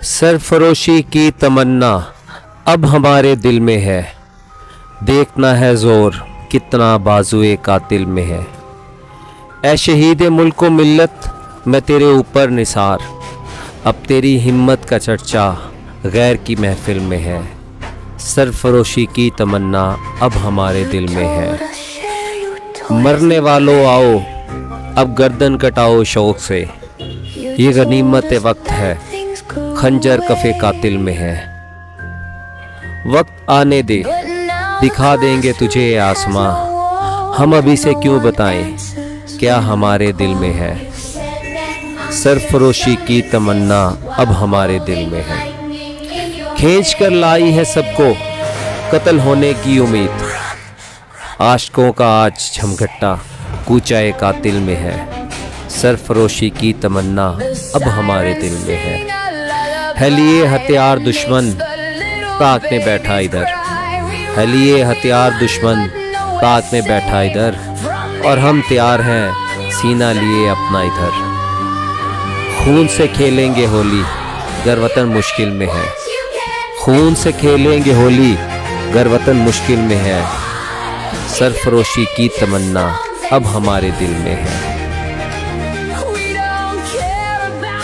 सरफरोशी की तमन्ना अब हमारे दिल में है, देखना है ज़ोर कितना बाजुए कातिल में है। ऐ शहीद मुल्क व मिल्लत मैं तेरे ऊपर निसार, अब तेरी हिम्मत का चर्चा गैर की महफिल में है। सरफरोशी की तमन्ना अब हमारे दिल में है। मरने वालों आओ अब गर्दन कटाओ शौक से, ये गनीमत वक्त है खंजर कफ़े कातिल में है। वक्त आने दे दिखा देंगे तुझे आसमां, हम अभी से क्यों बताएं क्या हमारे दिल में है। सरफरोशी की तमन्ना अब हमारे दिल में है। खींच कर लाई है सबको कत्ल होने की उम्मीद, आशिकों का आज झमघट्टा कूचाए कातिल में है। सरफरोशी की तमन्ना अब हमारे दिल में है लिए हथियार दुश्मन ताक में बैठा इधर, है लिए हथियार दुश्मन ताक में बैठा इधर, और हम तैयार हैं सीना लिए अपना इधर। खून से खेलेंगे होली गर वतन मुश्किल में है, खून से खेलेंगे होली गर वतन मुश्किल में है। सरफरोशी की तमन्ना अब हमारे दिल में है।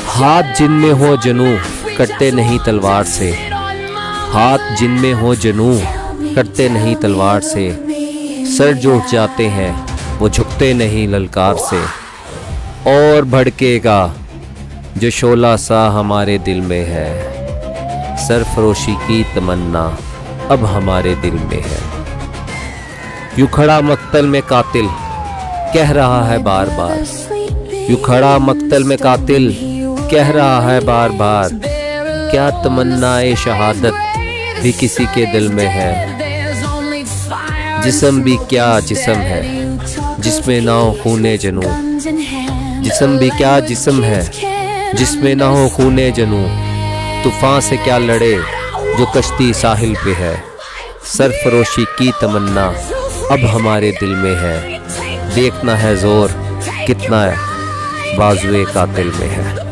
हाथ जिनमें हो जनू कटते नहीं तलवार से, हाथ जिनमें हो जनू कटते नहीं तलवार से, सर जो उठ जाते हैं वो झुकते नहीं ललकार से। और भड़केगा जो शोला सा हमारे दिल में है। सरफरोशी की तमन्ना अब हमारे दिल में है। यूं खड़ा मक्तल में कातिल कह रहा है बार बार, यूं खड़ा मक्तल में कातिल कह रहा है बार बार, क्या तमन्नाए शहादत भी किसी के दिल में है। जिस्म भी क्या जिस्म है जिसमें ना हो खूने जनू, जिस्म भी क्या जिस्म है जिसमें ना हो खूने जनू, तूफान से क्या लड़े जो कश्ती साहिल पे है। सरफरोशी की तमन्ना अब हमारे दिल में है, देखना है ज़ोर कितना बाजुए कातिल में है।